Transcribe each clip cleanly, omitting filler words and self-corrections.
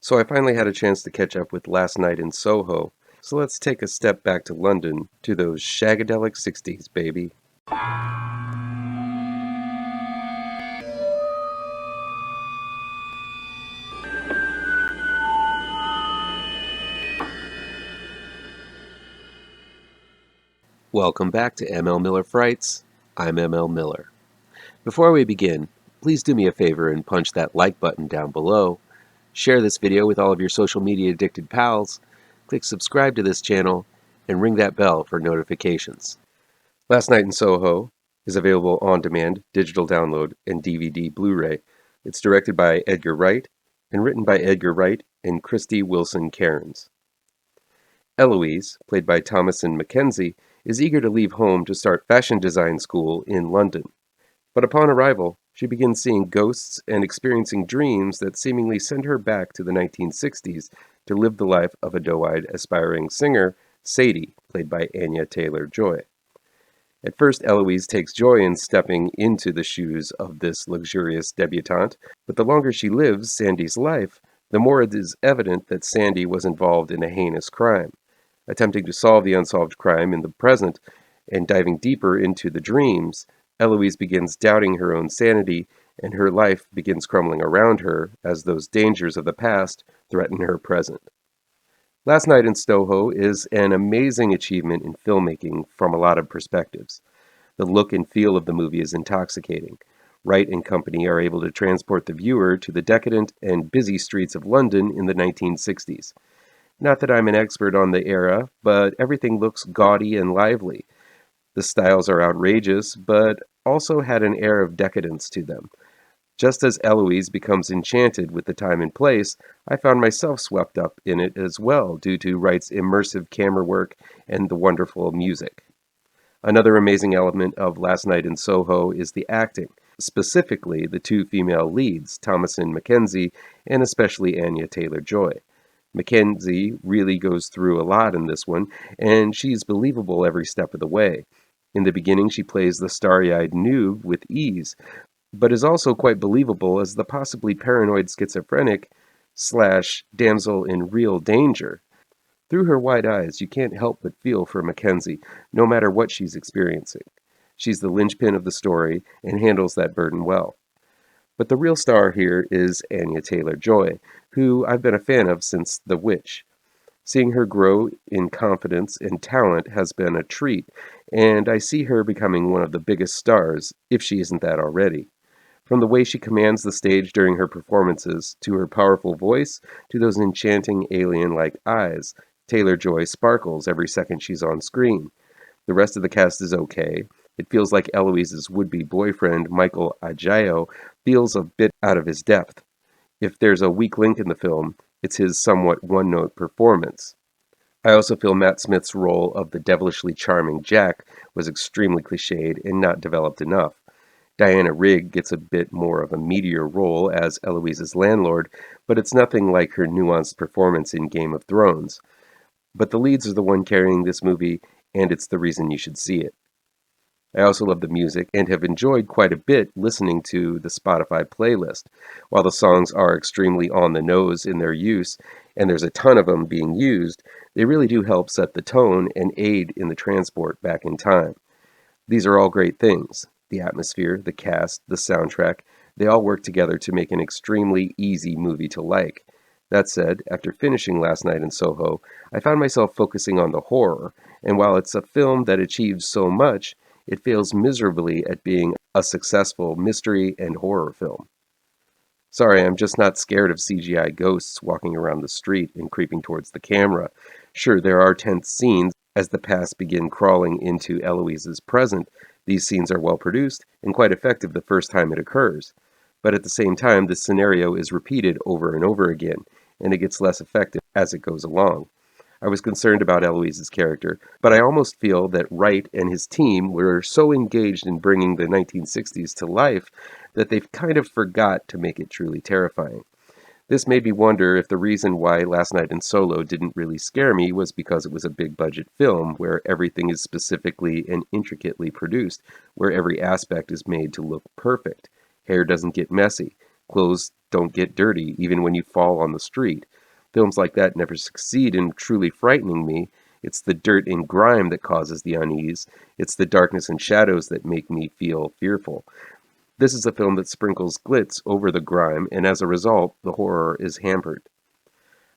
So I finally had a chance to catch up with Last Night in Soho. So let's take a step back to London, to those shagadelic 60s, baby. Welcome back to ML Miller Frights. I'm ML Miller. Before we begin, please do me a favor and punch that like button down below. Share this video with all of your social media addicted pals. Click subscribe to this channel and ring that bell for notifications. Last Night in Soho is available on demand, digital download, and DVD Blu-ray. It's directed by Edgar Wright and written by Edgar Wright and Krysty Wilson-Cairns. Eloise, played by Thomasin McKenzie, is eager to leave home to start fashion design school in London. But upon arrival, she begins seeing ghosts and experiencing dreams that seemingly send her back to the 1960s to live the life of a doe-eyed aspiring singer, Sadie, played by Anya Taylor Joy. At first, Eloise takes joy in stepping into the shoes of this luxurious debutante, but the longer she lives Sandy's life, the more it is evident that Sandy was involved in a heinous crime. Attempting to solve the unsolved crime in the present and diving deeper into the dreams, Eloise begins doubting her own sanity, and her life begins crumbling around her as those dangers of the past threaten her present. Last Night in Soho is an amazing achievement in filmmaking from a lot of perspectives. The look and feel of the movie is intoxicating. Wright and company are able to transport the viewer to the decadent and busy streets of London in the 1960s. Not that I'm an expert on the era, but everything looks gaudy and lively. The styles are outrageous, but also had an air of decadence to them. Just as Eloise becomes enchanted with the time and place, I found myself swept up in it as well due to Wright's immersive camera work and the wonderful music. Another amazing element of Last Night in Soho is the acting, specifically the two female leads, Thomasin McKenzie and especially Anya Taylor Joy. McKenzie really goes through a lot in this one, and she's believable every step of the way. In the beginning, she plays the starry-eyed noob with ease, but is also quite believable as the possibly paranoid schizophrenic / damsel in real danger. Through her wide eyes, you can't help but feel for Mackenzie, no matter what she's experiencing. She's the linchpin of the story and handles that burden well. But the real star here is Anya Taylor Joy, who I've been a fan of since The Witch. Seeing her grow in confidence and talent has been a treat, and I see her becoming one of the biggest stars, if she isn't that already. From the way she commands the stage during her performances, to her powerful voice, to those enchanting alien-like eyes, Taylor Joy sparkles every second she's on screen. The rest of the cast is okay. It feels like Eloise's would-be boyfriend, Michael Ajayo, feels a bit out of his depth. If there's a weak link in the film, it's his somewhat one-note performance. I also feel Matt Smith's role of the devilishly charming Jack was extremely cliched and not developed enough. Diana Rigg gets a bit more of a meatier role as Eloise's landlord, but it's nothing like her nuanced performance in Game of Thrones. But the leads are the one carrying this movie, and it's the reason you should see it. I also love the music and have enjoyed quite a bit listening to the Spotify playlist. While the songs are extremely on the nose in their use, and there's a ton of them being used, they really do help set the tone and aid in the transport back in time. These are all great things. The atmosphere, the cast, the soundtrack, they all work together to make an extremely easy movie to like. That said, after finishing Last Night in Soho, I found myself focusing on the horror, and while it's a film that achieves so much, it fails miserably at being a successful mystery and horror film. Sorry, I'm just not scared of CGI ghosts walking around the street and creeping towards the camera. Sure, there are tense scenes as the past begin crawling into Eloise's present. These scenes are well produced and quite effective the first time it occurs. But at the same time, the scenario is repeated over and over again, and it gets less effective as it goes along. I was concerned about Eloise's character, but I almost feel that Wright and his team were so engaged in bringing the 1960s to life that they've kind of forgot to make it truly terrifying. This made me wonder if the reason why Last Night in Soho didn't really scare me was because it was a big-budget film where everything is specifically and intricately produced, where every aspect is made to look perfect. Hair doesn't get messy. Clothes don't get dirty even when you fall on the street. Films like that never succeed in truly frightening me. It's the dirt and grime that causes the unease. It's the darkness and shadows that make me feel fearful. This is a film that sprinkles glitz over the grime, and as a result, the horror is hampered.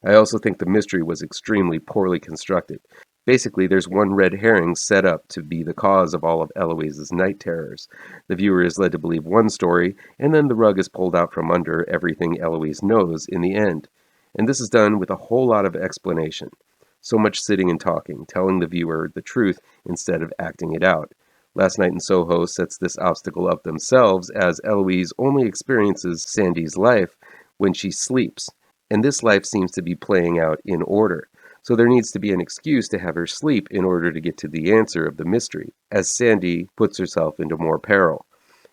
I also think the mystery was extremely poorly constructed. Basically, there's one red herring set up to be the cause of all of Eloise's night terrors. The viewer is led to believe one story, and then the rug is pulled out from under everything Eloise knows in the end. And this is done with a whole lot of explanation. So much sitting and talking, telling the viewer the truth instead of acting it out. Last Night in Soho sets this obstacle up themselves, as Eloise only experiences Sandy's life when she sleeps, and this life seems to be playing out in order. So there needs to be an excuse to have her sleep in order to get to the answer of the mystery, as Sandy puts herself into more peril.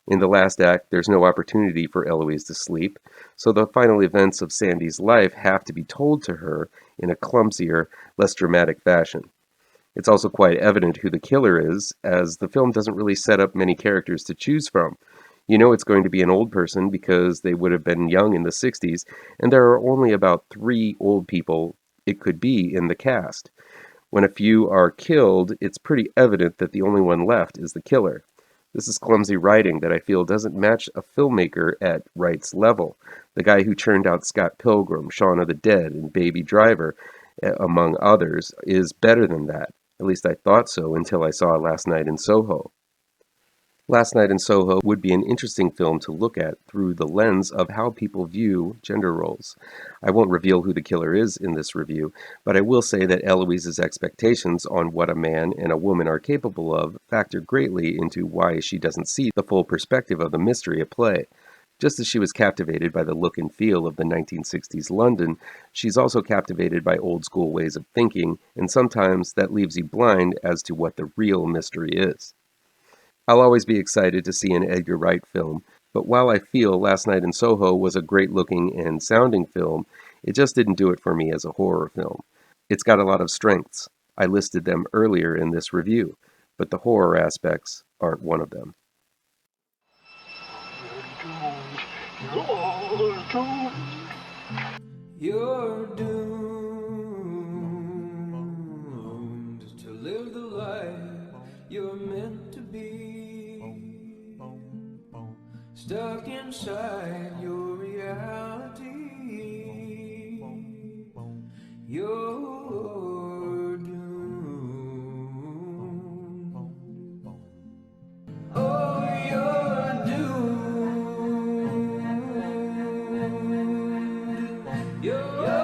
In the last act, there's no opportunity for Eloise to sleep, so the final events of Sandy's life have to be told to her in a clumsier, less dramatic fashion. It's also quite evident who the killer is, as the film doesn't really set up many characters to choose from. You know it's going to be an old person because they would have been young in the 60s, and there are only about 3 old people it could be in the cast. When a few are killed, it's pretty evident that the only one left is the killer. This is clumsy writing that I feel doesn't match a filmmaker at Wright's level. The guy who churned out Scott Pilgrim, Shaun of the Dead, and Baby Driver, among others, is better than that. At least I thought so until I saw Last Night in Soho. Last Night in Soho would be an interesting film to look at through the lens of how people view gender roles. I won't reveal who the killer is in this review, but I will say that Eloise's expectations on what a man and a woman are capable of factor greatly into why she doesn't see the full perspective of the mystery at play. Just as she was captivated by the look and feel of the 1960s London, she's also captivated by old school ways of thinking, and sometimes that leaves you blind as to what the real mystery is. I'll always be excited to see an Edgar Wright film, but while I feel Last Night in Soho was a great-looking and sounding film, it just didn't do it for me as a horror film. It's got a lot of strengths. I listed them earlier in this review, but the horror aspects aren't one of them. You're doomed to live the life you're meant to be, stuck inside your reality. You're doomed. Oh, you're doomed. You're